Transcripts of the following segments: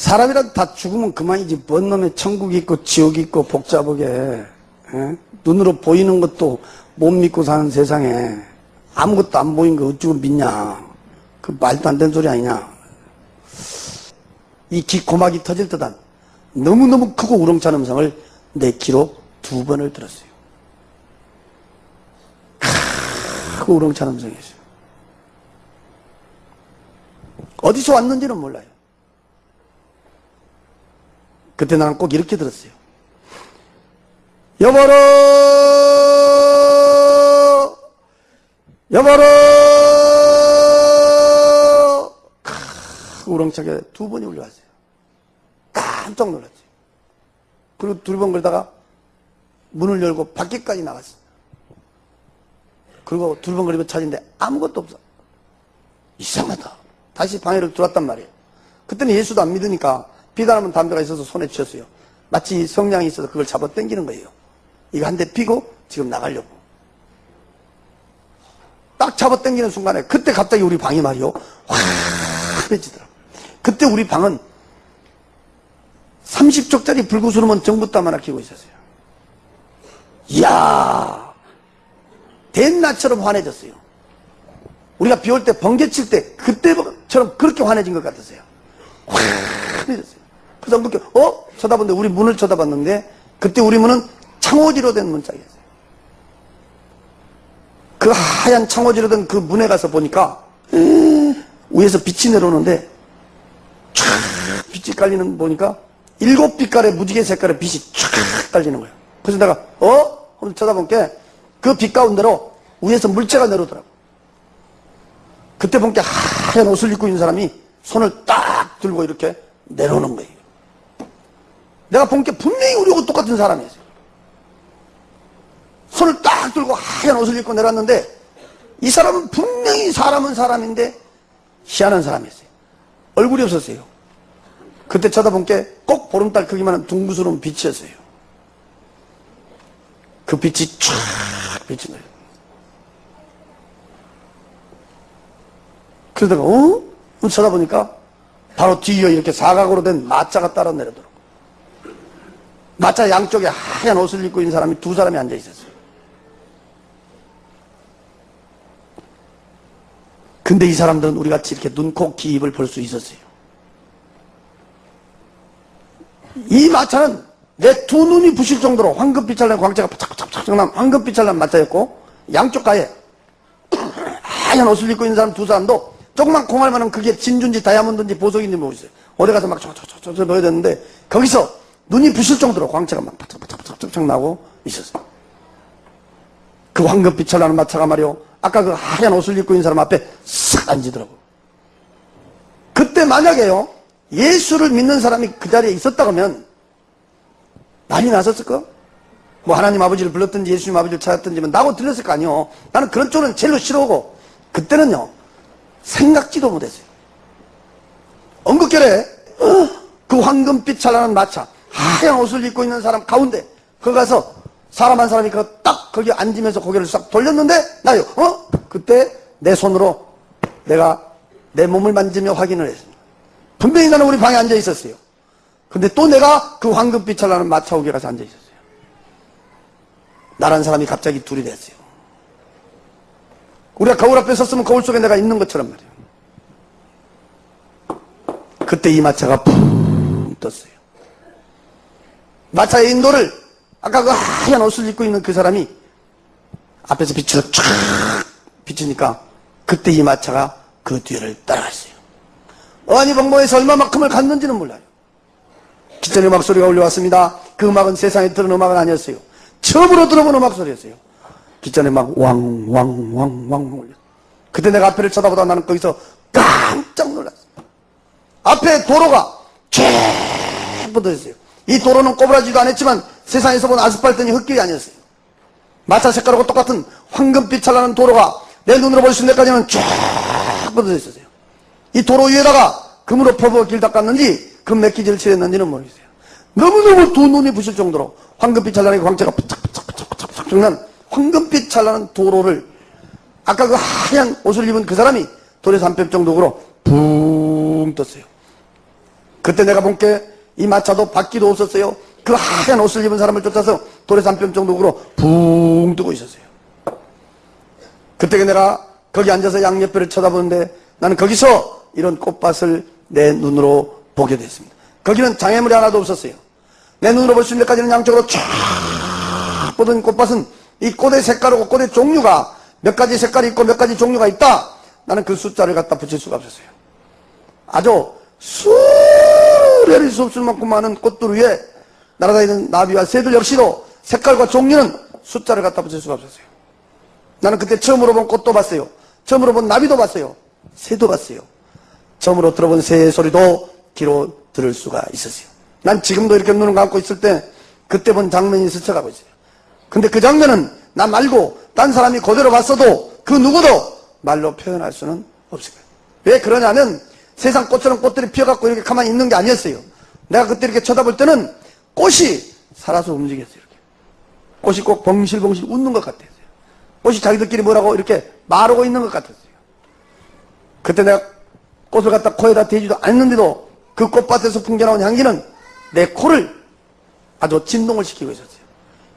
사람이란 다 죽으면 그만이지. 뭔 놈의 천국이 있고 지옥이 있고 복잡하게, 에? 눈으로 보이는 것도 못 믿고 사는 세상에 아무것도 안 보인 거 어쩌고 믿냐. 그 말도 안 되는 소리 아니냐. 이 고막이 터질 듯한 너무너무 크고 우렁찬 음성을 내 귀로 2번을 들었어요. 크고 우렁찬 음성이었어요. 어디서 왔는지는 몰라요. 그때 나는 꼭 이렇게 들었어요. 여보로, 여보로. 우렁차게 2번이 울려왔어요. 깜짝 놀랐죠. 그리고 2번 그러다가 문을 열고 밖에까지 나갔어요. 그리고 2번 그리고 찾는데 아무것도 없어. 이상하다. 다시 방에를 들어왔단 말이에요. 그때는 예수도 안 믿으니까 비단하면 담배가 있어서 손에 쥐었어요. 마치 성냥이 있어서 그걸 잡아 당기는 거예요. 이거 한 대 피고 지금 나가려고. 딱 잡아 당기는 순간에 그때 갑자기 우리 방이 말이요. 환해지더라고요. 그때 우리 방은 30쪽짜리 불구스름은 전부 다 하나 끼고 있었어요. 이야, 대낮처럼 환해졌어요. 우리가 비 올 때 번개 칠 때 그때처럼 그렇게 환해진 것 같았어요. 환해졌어요. 그래서 그렇게 쳐다봤는데 우리 문을 쳐다봤는데 그때 우리 문은 창호지로 된 문짝이었어요. 그 하얀 창호지로 된 그 문에 가서 보니까 위에서 빛이 내려오는데 쫙 빛이 깔리는 보니까 7빛깔의 무지개 색깔의 빛이 쫙 깔리는 거예요. 그래서 내가 한번 쳐다본 게 그 빛 가운데로 위에서 물체가 내려오더라고. 그때 본 게 하얀 옷을 입고 있는 사람이 손을 딱 들고 이렇게 내려오는 거예요. 내가 본 게 분명히 우리하고 똑같은 사람이었어요. 손을 딱 들고 하얀 옷을 입고 내려왔는데 이 사람은 분명히 사람은 사람인데 희한한 사람이었어요. 얼굴이 없었어요. 그때 쳐다본 게 꼭 보름달 크기만한 둥그스러운 빛이었어요. 그 빛이 쫙 비친 거예요. 그러다가 쳐다보니까 바로 뒤에 이렇게 사각으로 된 마차가 따라 내려더라고요. 마차 양쪽에 하얀 옷을 입고 있는 사람이 2사람이 앉아 있었어요. 근데 이 사람들은 우리 같이 이렇게 눈, 코, 귀, 입을 볼 수 있었어요. 이 마차는 내 2눈이 부실 정도로 황금빛을 낸 광채가 바짝바짝 난 황금빛을 난 마차였고 양쪽 가에 하얀 옷을 입고 있는 사람 2사람도 조그만 콩알만한 그게 진주인지 다이아몬드인지 보석인지 모르겠어요. 어디 가서 막 촉촉촉촉 넣어야 되는데 거기서 눈이 부실 정도로 광채가 막 바짝바짝 나고 있었어요. 그 황금빛을 나는 마차가 말이요. 아까 그 하얀 옷을 입고 있는 사람 앞에 싹 앉으더라고요. 그때 만약에요. 예수를 믿는 사람이 그 자리에 있었다 그러면 난리 났었을까? 뭐 하나님 아버지를 불렀든지 예수님 아버지를 찾았든지 나고 들렸을 거 아니요. 나는 그런 쪽은 제일로 싫어하고 그때는요. 생각지도 못했어요. 엉극결에 그 황금빛 찬란한 마차 하얀 옷을 입고 있는 사람 가운데 거기 가서 사람 한 사람이 딱 거기 앉으면서 고개를 싹 돌렸는데 나요. 그때 내 손으로 내가 내 몸을 만지며 확인을 했습니다. 분명히 나는 우리 방에 앉아 있었어요. 근데 또 내가 그 황금빛 찬란한 마차 옥에 가서 앉아 있었어요. 나란 사람이 갑자기 둘이 됐어요. 우리가 거울 앞에 섰으면 거울 속에 내가 있는 것처럼 말이에요. 그때 이 마차가 푹 떴어요. 마차의 인도를 아까 그 하얀 옷을 입고 있는 그 사람이 앞에서 빛을 쫙 비치니까 그때 이 마차가 그 뒤를 따라갔어요. 어안이벙벙해서 얼마만큼을 갔는지는 몰라요. 기존의 음악 소리가 울려왔습니다. 그 음악은 세상에 들은 음악은 아니었어요. 처음으로 들어본 음악 소리였어요. 기존에 막 왕왕왕왕 울렸어요. 그때 내가 앞에를 쳐다보다 나는 거기서 깜짝 놀랐어요. 앞에 도로가 쫙 뻗어있어요. 이 도로는 꼬부라지도 않았지만 세상에서 본 아스팔트니 흙길이 아니었어요. 마차 색깔하고 똑같은 황금빛 찬란한 도로가 내 눈으로 볼 수 있는 데까지는 쫙 뻗어져 있었어요. 이 도로 위에다가 금으로 퍼부어 길 닦았는지 금 메기지를 칠했는지는 모르겠어요. 너무너무 2눈이 부실 정도로 황금빛 찬란한 광채가 푸짝푸짝푸짝푸짝 난 황금빛 찬란한 도로를 아까 그 하얀 옷을 입은 그 사람이 도로에서 한 뼘 정도로 붕 떴어요. 그때 내가 본 게 이 마차도 바퀴도 없었어요. 그 하얀 옷을 입은 사람을 쫓아서 돌에서 한 뼘 정도로 붕 뜨고 있었어요. 그때 내가 거기 앉아서 양옆을 쳐다보는데 나는 거기서 이런 꽃밭을 내 눈으로 보게 됐습니다. 거기는 장애물이 하나도 없었어요. 내 눈으로 볼 수 있는 데까지는 양쪽으로 쫙 보던 꽃밭은 이 꽃의 색깔하고 꽃의 종류가 몇 가지 색깔이 있고 몇 가지 종류가 있다. 나는 그 숫자를 갖다 붙일 수가 없었어요. 아주 수레를 수 없을 만큼 많은 꽃들 위에 날아다니는 나비와 새들 역시도 색깔과 종류는 숫자를 갖다 붙일 수가 없었어요. 나는 그때 처음으로 본 꽃도 봤어요. 처음으로 본 나비도 봤어요. 새도 봤어요. 처음으로 들어본 새의 소리도 귀로 들을 수가 있었어요. 난 지금도 이렇게 눈을 감고 있을 때 그때 본 장면이 스쳐가고 있어요. 근데 그 장면은 나 말고 딴 사람이 그대로 봤어도 그 누구도 말로 표현할 수는 없을 거예요. 왜 그러냐면 세상 꽃처럼 꽃들이 피어갖고 이렇게 가만히 있는 게 아니었어요. 내가 그때 이렇게 쳐다볼 때는 꽃이 살아서 움직였어요. 이렇게. 꽃이 꼭 봉실봉실 웃는 것 같았어요. 꽃이 자기들끼리 뭐라고 이렇게 말하고 있는 것 같았어요. 그때 내가 꽃을 갖다 코에다 대지도 않는데도 그 꽃밭에서 풍겨나온 향기는 내 코를 아주 진동을 시키고 있었어요.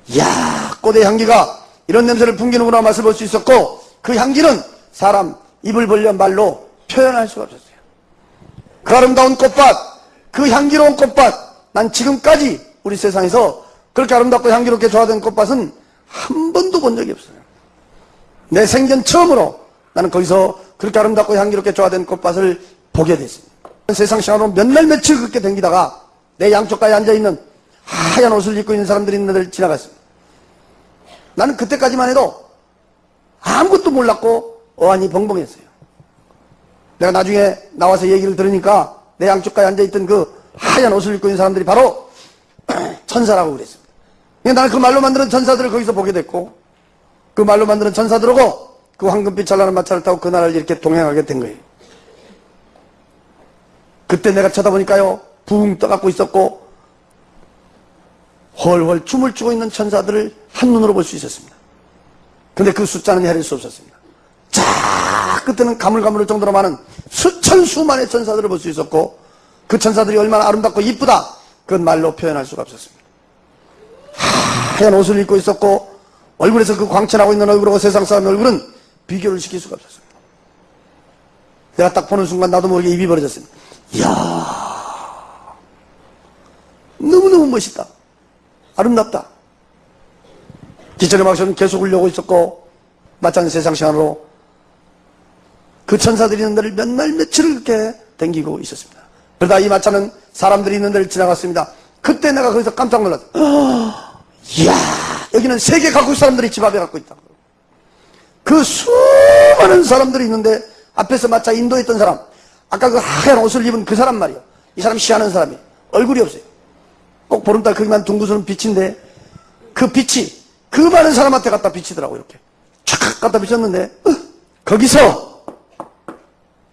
이야, 꽃의 향기가 이런 냄새를 풍기는구나 맛을 볼 수 있었고 그 향기는 사람 입을 벌려 말로 표현할 수가 없었어요. 그 아름다운 꽃밭, 그 향기로운 꽃밭, 난 지금까지 우리 세상에서 그렇게 아름답고 향기롭게 조화된 꽃밭은 한 번도 본 적이 없어요. 내 생전 처음으로 나는 거기서 그렇게 아름답고 향기롭게 조화된 꽃밭을 보게 됐습니다. 세상 시간으로 몇 날 며칠 그렇게 댕기다가 내 양쪽가에 앉아있는 하얀 옷을 입고 있는 사람들이 있는 데를 지나갔습니다. 나는 그때까지만 해도 아무것도 몰랐고 어안이 벙벙했어요. 내가 나중에 나와서 얘기를 들으니까 내 양쪽가에 앉아있던 그 하얀 옷을 입고 있는 사람들이 바로 천사라고 그랬습니다. 나는 그 말로 만드는 천사들을 거기서 보게 됐고 그 말로 만드는 천사들하고 그 황금빛 찬란한 마차를 타고 그 나라를 이렇게 동행하게 된 거예요. 그때 내가 쳐다보니까요 붕 떠갖고 있었고 헐헐 춤을 추고 있는 천사들을 한눈으로 볼 수 있었습니다. 근데 그 숫자는 헤아릴 수 없었습니다. 자, 그때는 가물가물할 정도로 많은 수천 수만의 천사들을 볼 수 있었고 그 천사들이 얼마나 아름답고 이쁘다 그건 말로 표현할 수가 없었습니다. 하얀 옷을 입고 있었고 얼굴에서 그 광채나고 있는 얼굴하고 세상 사람의 얼굴은 비교를 시킬 수가 없었습니다. 내가 딱 보는 순간 나도 모르게 입이 벌어졌습니다. 이야, 너무너무 멋있다. 아름답다. 기천의 막혀는 계속 울려고 있었고 마찬가지 세상 시간으로 그 천사들이 있는 데를 몇 날 며칠을 그렇게 댕기고 있었습니다. 그러다 이 마차는 사람들이 있는 데를 지나갔습니다. 그때 내가 거기서 깜짝 놀랐어요. 이야, 여기는 세계 각국 사람들이 집 앞에 갖고 있다. 그 수많은 사람들이 있는데 앞에서 마차 인도했던 사람, 아까 그 하얀 옷을 입은 그 사람 말이요. 이 사람 시하는 사람이 얼굴이 없어요. 꼭 보름달 크기만 둥그스는 빛인데 그 빛이 그 많은 사람한테 갖다 비치더라고. 이렇게 촥 갖다 비쳤는데 거기서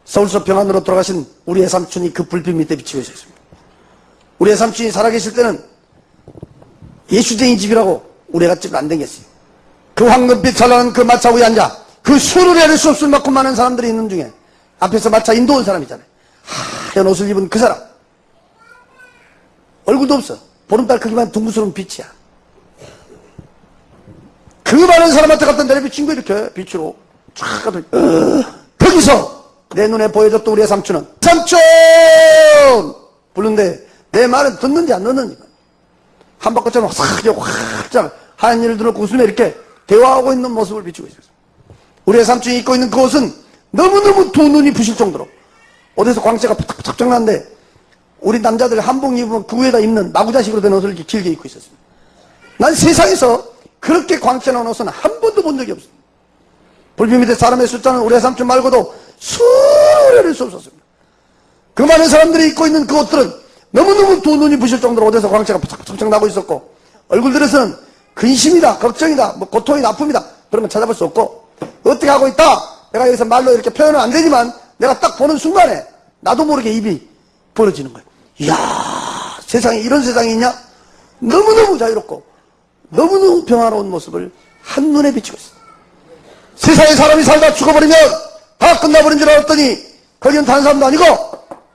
서울서 평안으로 돌아가신 우리 애삼촌이 그 불빛 밑에 비치고 있었습니다. 우리 애삼촌이 살아계실 때는 예수쟁이 집이라고 우리 애가 집을 안 댕겼어요. 그 황금빛 찬란한 그 마차 위에 앉아 그 수를 헤아릴 수 없을 만큼 많은 사람들이 있는 중에 앞에서 마차 인도 온 사람 있잖아요. 하얀 옷을 입은 그 사람 얼굴도 없어. 보름달 크기만 둥그스러운 빛이야. 그 많은 사람한테 갖다 내려비친 거 이렇게 빛으로 쫙 가도 거기서 내 눈에 보여줬던 우리의 삼촌은 삼촌 부르는데 내 말은 듣는지 안 듣는지 한바퀴처럼 확 하얀 일을 들었고 웃으며 이렇게 대화하고 있는 모습을 비추고 있었어요. 우리의 삼촌이 입고 있는 그 옷은 너무너무 두 눈이 부실 정도로 어디서 광채가 탁탁탁 나는데 우리 남자들 한복 입으면 그 위에다 입는 마구자식으로 된 옷을 이렇게 길게 입고 있었습니다. 난 세상에서 그렇게 광채 나는 옷은 한 번도 본 적이 없습니다. 불빛 밑에 사람의 숫자는 우리 삼촌 말고도 수레를 수 없었습니다. 그 많은 사람들이 입고 있는 그 옷들은 너무너무 두 눈이 부실 정도로 어디서 광채가 팍팍 나고 있었고 얼굴들에서는 근심이다, 걱정이다, 뭐 고통이다, 아픔이다 그런 건 찾아볼 수 없고 어떻게 하고 있다 내가 여기서 말로 이렇게 표현은 안 되지만 내가 딱 보는 순간에 나도 모르게 입이 벌어지는 거예요. 이야, 세상에 이런 세상이 있냐? 너무너무 자유롭고 너무너무 평화로운 모습을 한눈에 비추고 있어. 세상에 사람이 살다 죽어버리면 다 끝나버린 줄 알았더니 거기는 다른 사람도 아니고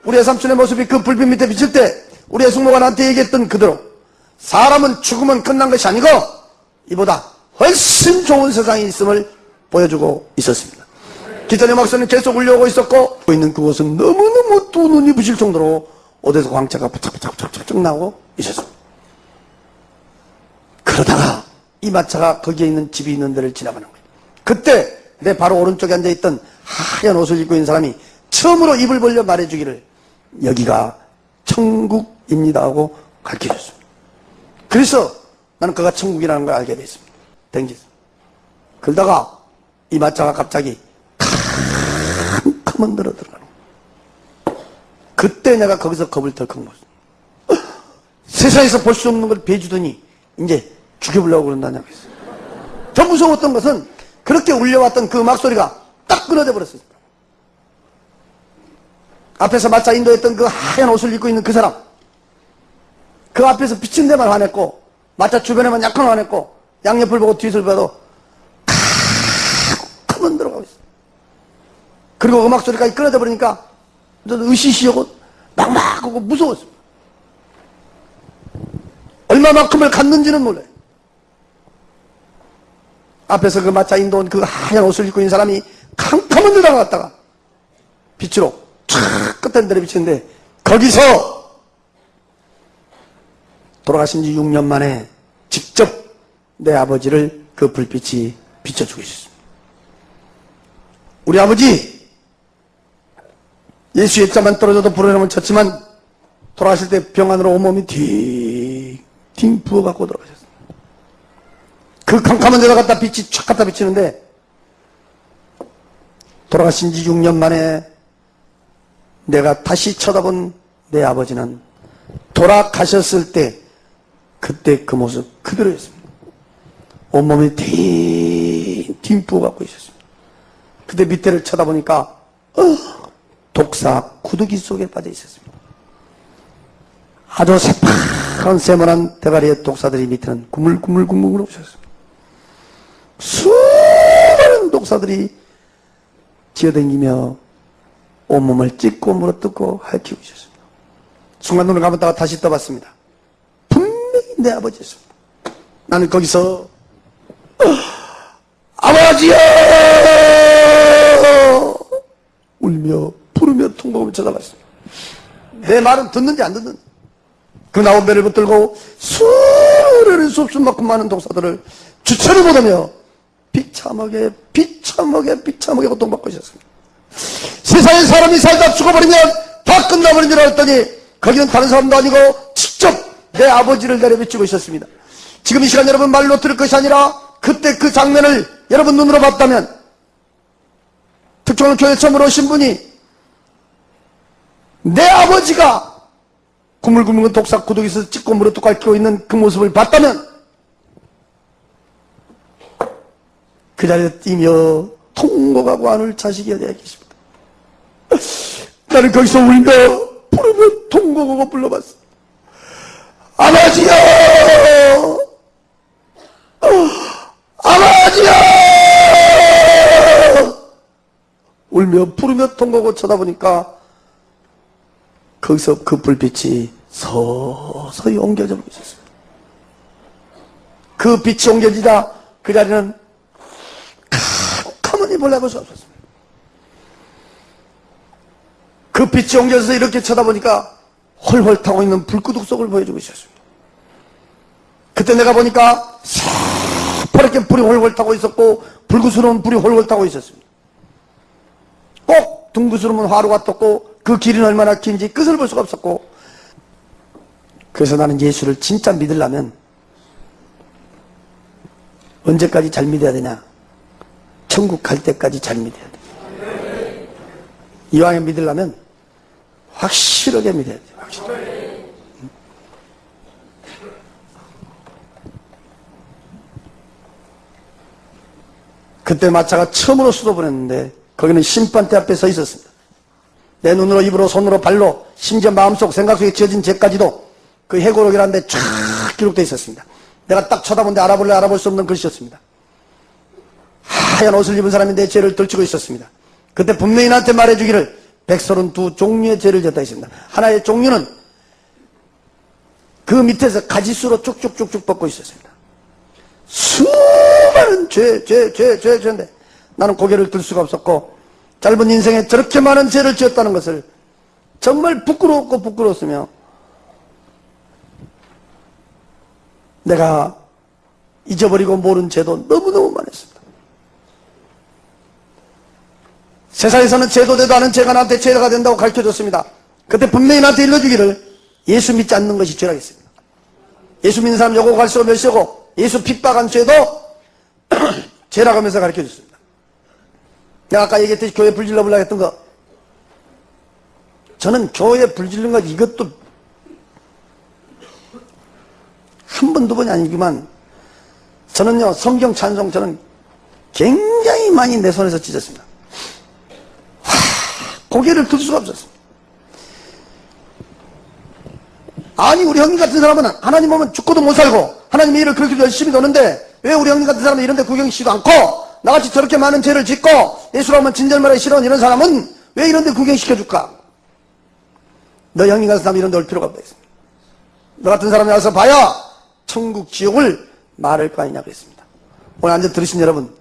우리의 삼촌의 모습이 그 불빛 밑에 비칠 때 우리의 숙모가 나한테 얘기했던 그대로 사람은 죽으면 끝난 것이 아니고 이보다 훨씬 좋은 세상이 있음을 보여주고 있었습니다. 기존의 목소리는 계속 울려오고 있었고 있는 그곳은 너무너무 두 눈이 부실 정도로 어디서 광채가 부착 나오고 있었습니다. 그러다가 이 마차가 거기에 있는 집이 있는 데를 지나가는 거예요. 그때 내 바로 오른쪽에 앉아있던 하얀 옷을 입고 있는 사람이 처음으로 입을 벌려 말해주기를 여기가 천국입니다 하고 가르쳐줬습니다. 그래서 나는 그가 천국이라는 걸 알게 됐습니다. 댕기서 그러다가 이 마차가 갑자기 캄캄한 데로 들어가는 거예요. 그때 내가 거기서 겁을 덜컥 먹었어요. 세상에서 볼 수 없는 걸 베주더니 이제 죽여보려고 그런다냐고 했어요. 더 무서웠던 것은 그렇게 울려왔던 그 음악소리가 딱 끊어져 버렸어요. 앞에서 마차 인도했던 그 하얀 옷을 입고 있는 그 사람, 그 앞에서 비친 데만 화냈고 마차 주변에만 약간 화냈고 양옆을 보고 뒤를 봐도 가만 들어가고 있어요. 그리고 음악소리까지 끊어져 버리니까 으시시하고 막막하고 무서웠어요. 얼마만큼을 갔는지는 몰라요. 앞에서 그 마차 인도온 그 하얀 옷을 입고 있는 사람이 캄캄한 데 다가갔다가 빛으로 촥 끝에 데려 비치는데 거기서 돌아가신 지 6년 만에 직접 내 아버지를 그 불빛이 비춰주고 있었습니다. 우리 아버지 예수의 자만 떨어져도 불어나면 쳤지만 돌아가실 때 병안으로 온몸이 딩 부어갖고 돌아가셨습니다. 그 캄캄한 데다 갖다 빛이 촥 갖다 비치는데 돌아가신 지 6년 만에 내가 다시 쳐다본 내 아버지는 돌아가셨을 때 그때 그 모습 그대로였습니다. 온몸이 딩 부어갖고 있었습니다. 그때 밑에를 쳐다보니까 독사 구더기 속에 빠져 있었습니다. 아주 새파란 세모난 대가리의 독사들이 밑에는 구물구물 오셨습니다. 수많은 독사들이 기어다니며 온몸을 찢고 물어뜯고 핥히고 있었습니다. 순간 눈을 감았다가 다시 떠봤습니다. 분명히 내 아버지였습니다. 나는 거기서 아버지여 울며 부르며 통곡을 쳐다봤습니다. 내 말은 듣는지 안 듣는지. 그 나온 배를 붙들고 수많은 수없을 만큼 많은 독사들을 주체를 못하며 비참하게 고통받고 있었습니다. 세상에 사람이 살다 죽어버리면 다 끝나버린 줄 알았더니 거기는 다른 사람도 아니고 직접 내 아버지를 내려비추고 있었습니다. 지금 이 시간 여러분 말로 들을 것이 아니라 그때 그 장면을 여러분 눈으로 봤다면 특정한 교회 처음으로 오신 분이 내 아버지가 구물구물 독사 구독에서 찍고 물어뜯고 앓히고 있는 그 모습을 봤다면 그 자리에 뛰며 통곡하고 안을 자식이 어디에 계십니다. 나는 거기서 울며 부르며 통곡하고 불러봤어. 아버지여! 아버지여! 울며 부르며 통곡하고 쳐다보니까 거기서 그 불빛이 서서히 옮겨져 버리고 있었습니다. 그 빛이 옮겨지자 그 자리는 가만히 몰라볼 수 없었습니다. 그 빛이 옮겨져서 이렇게 쳐다보니까 헐헐 타고 있는 불구둑 속을 보여주고 있었습니다. 그때 내가 보니까 새파랗게 불이 헐헐 타고 있었고 불구스러운 불이 헐헐 타고 있었습니다. 꼭 둥그스러운 화로가 떴고 그 길은 얼마나 긴지 끝을 볼 수가 없었고 그래서 나는 예수를 진짜 믿으려면 언제까지 잘 믿어야 되냐? 천국 갈 때까지 잘 믿어야 돼. 이왕에 믿으려면 확실하게 믿어야 돼. 확실하게. 그때 마차가 처음으로 수도보냈는데 거기는 심판대 앞에 서 있었습니다. 내 눈으로 입으로 손으로 발로 심지어 마음속 생각 속에 지어진 죄까지도 그 해고록이라는 데 쫙 기록되어 있었습니다. 내가 딱 쳐다본데 알아볼 수 없는 글씨였습니다. 하얀 옷을 입은 사람이 내 죄를 들추고 있었습니다. 그때 분명히 나한테 말해주기를 132 종류의 죄를 졌다 했습니다. 하나의 종류는 그 밑에서 가지수로 쭉쭉쭉쭉 뻗고 있었습니다. 수많은 죄인데 나는 고개를 들 수가 없었고, 짧은 인생에 저렇게 많은 죄를 지었다는 것을 정말 부끄러웠고 부끄러웠으며, 내가 잊어버리고 모른 죄도 너무너무 많았습니다. 세상에서는 죄도 되도 않은 죄가 나한테 죄가 된다고 가르쳐줬습니다. 그때 분명히 나한테 일러주기를 예수 믿지 않는 것이 죄라겠습니다. 예수 믿는 사람 요거 갈수록 멸시하고 예수 핍박한 죄도 죄라고 하면서 가르쳐줬습니다. 내가 아까 얘기했듯이 교회 불질러 보려고 했던 거, 저는 교회 불질른 거 이것도 한 번, 두 번이 아니지만 저는요, 성경 찬송 저는 굉장히 많이 내 손에서 찢었습니다. 고개를 들 수가 없었습니다. 아니, 우리 형님 같은 사람은 하나님 오면 죽고도 못 살고 하나님의 일을 그렇게 열심히 노는데 왜 우리 형님 같은 사람은 이런 데 구경시지도 않고, 나같이 저렇게 많은 죄를 짓고 예수로 하면 진절말하기 싫어하는 이런 사람은 왜 이런 데 구경시켜줄까? 너 형님 같은 사람 이런 데 올 필요가 없다 했습니다. 너 같은 사람이 와서 봐야 천국 지옥을 말할 거 아니냐 그랬습니다. 오늘 앉아 들으신 여러분,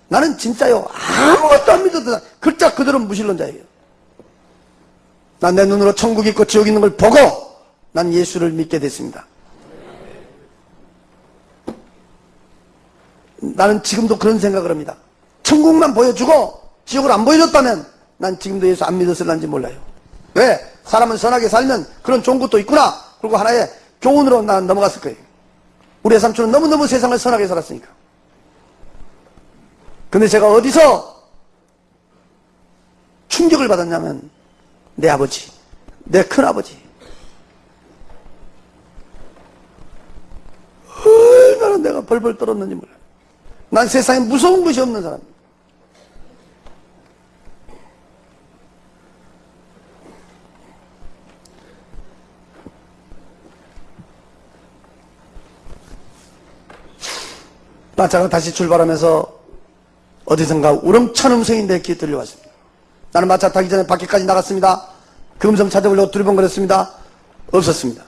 나는 진짜요 아무것도 안 믿어도 글자 그대로 무신론자예요. 난 내 눈으로 천국이 있고 지옥이 있는 걸 보고 난 예수를 믿게 됐습니다. 나는 지금도 그런 생각을 합니다. 천국만 보여주고 지옥을 안 보여줬다면 난 지금도 예수 안 믿었을런지 몰라요. 왜? 사람은 선하게 살면 그런 좋은 것도 있구나. 그리고 하나의 교훈으로 난 넘어갔을 거예요. 우리 삼촌은 너무너무 세상을 선하게 살았으니까. 근데 제가 어디서 충격을 받았냐면 내 아버지, 내 큰아버지, 얼마나 내가 벌벌 떨었는지 몰라요. 난 세상에 무서운 것이 없는 사람입니다. 마차가 다시 출발하면서 어디선가 우렁찬 음성이 내 귀에 들려왔습니다. 나는 마차 타기 전에 밖에까지 나갔습니다. 그 음성 찾아보려고 두리번거렸습니다. 없었습니다.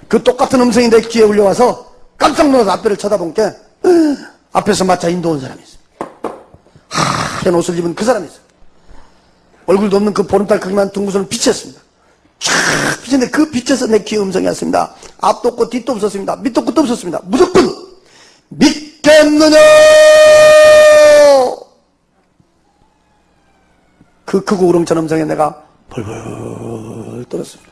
그 똑같은 음성이 내 귀에 울려와서 깜짝 놀라서 앞에를 쳐다본 게 앞에서 마차 인도온 사람이 있어요. 하얀 옷을 입은 그 사람이 있어요. 얼굴도 없는 그 보름달 크기만 둥근 빛이었습니다. 쫙 빛인데 그 빛에서 내 귀에 음성이 왔습니다. 앞도 없고 뒤도 없었습니다. 밑도 끝도 없었습니다. 무조건 믿겠느냐? 그 크고 우렁찬 음성에 내가 벌벌 떨었습니다.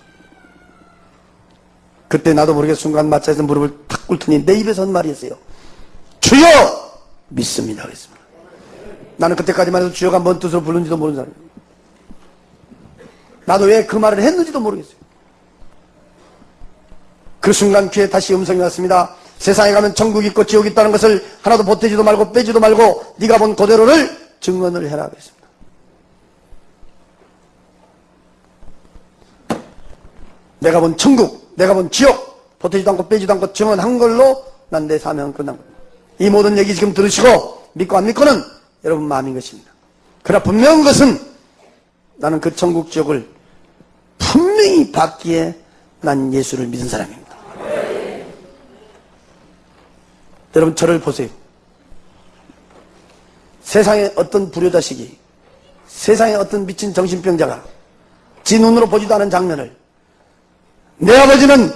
그때 나도 모르게 순간 마차에서 무릎을 탁 꿇더니 내 입에서 한 말이었어요. 주여 믿습니다 그랬습니다. 나는 그때까지만 해도 주여가 뭔 뜻으로 부르는지도 모르는 사람이에요. 나도 왜 그 말을 했는지도 모르겠어요. 그 순간 귀에 다시 음성이 왔습니다. 세상에 가면 천국이 있고 지옥이 있다는 것을 하나도 보태지도 말고 빼지도 말고 네가 본 그대로를 증언을 해라 그랬습니다. 내가 본 천국, 내가 본 지옥 보태지도 않고 빼지도 않고 증언한 걸로 난 내 사명은 끝난 겁니다. 이 모든 얘기 지금 들으시고 믿고 안 믿고는 여러분 마음인 것입니다. 그러나 분명한 것은 나는 그 천국 지옥을 분명히 받기에 난 예수를 믿은 사람입니다. 여러분 저를 보세요. 세상에 어떤 불효자식이, 세상에 어떤 미친 정신병자가 지 눈으로 보지도 않은 장면을, 내 아버지는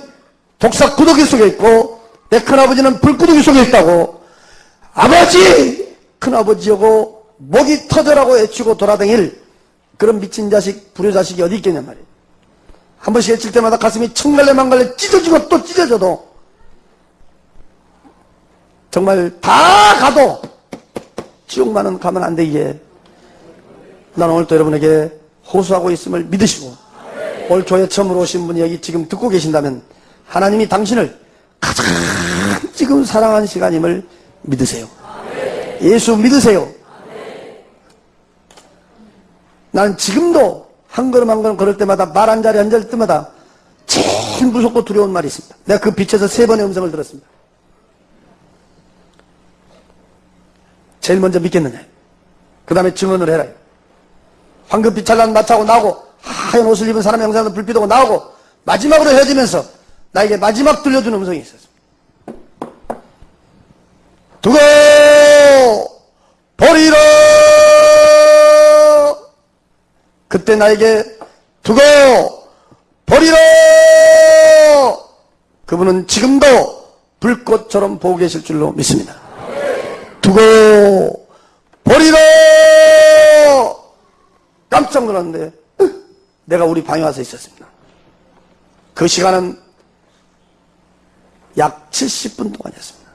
독사 구더기 속에 있고 내 큰아버지는 불구더기 속에 있다고 아버지 큰아버지하고 목이 터져라고 외치고 돌아다닐 그런 미친 자식, 불효자식이 어디 있겠냔 말이에요. 한 번씩 외칠 때마다 가슴이 청갈래 망갈래 찢어지고 또 찢어져도 정말 다 가도 지옥만은 가면 안 되기에 나는 오늘 또 여러분에게 호소하고 있음을 믿으시고, 오늘 교회 처음으로 오신 분이 여기 지금 듣고 계신다면 하나님이 당신을 가장 지금 사랑하는 시간임을 믿으세요. 예수 믿으세요. 나는 지금도 한 걸음 한 걸음 걸을 때마다 말 한 자리 앉을 때마다 제일 무섭고 두려운 말이 있습니다. 내가 그 빛에서 3번의 음성을 들었습니다. 제일 먼저 믿겠느냐, 그 다음에 증언을 해라. 황금빛 찬란한 마차하고 나오고 하얀 옷을 입은 사람의 형상으로 불빛 오고 나오고 마지막으로 헤어지면서 나에게 마지막 들려주는 음성이 있었습니다. 두고 버리라. 그때 나에게 두고 버리라. 그분은 지금도 불꽃처럼 보고 계실 줄로 믿습니다. 두고 버리라. 깜짝 놀랐는데 내가 우리 방에 와서 있었습니다. 그 시간은 약 70분 동안이었습니다.